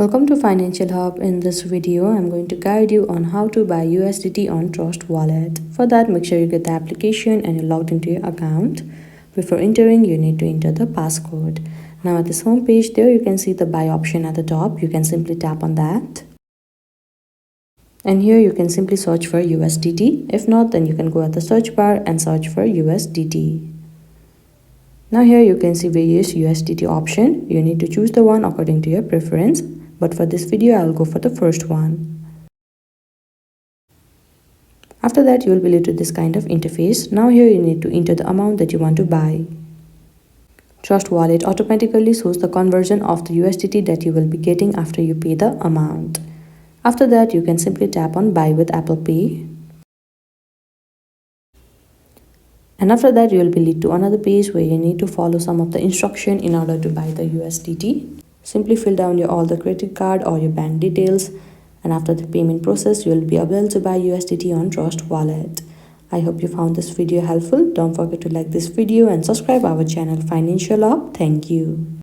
Welcome to Financial Hub. In this video, I'm going to guide you on how to buy USDT on Trust Wallet. For that, make sure you get the application and you're logged into your account. Before entering, you need to enter the passcode. Now at this home page, there you can see the buy option at the top. You can simply tap on that. And here you can simply search for USDT. If not, then you can go at the search bar and search for USDT. Now here you can see various USDT option. You need to choose the one according to your preference. But for this video, I'll go for the first one. After that, you will be led to this kind of interface. Now here you need to enter the amount that you want to buy. Trust Wallet automatically shows the conversion of the USDT that you will be getting after you pay the amount. After that, you can simply tap on Buy with Apple Pay. And after that, you will be led to another page where you need to follow some of the instruction in order to buy the USDT. Simply fill down all the credit card or your bank details, and after the payment process, you will be able to buy USDT on Trust Wallet. I hope you found this video helpful. Don't forget to like this video and subscribe our channel Financial Hub. Thank you.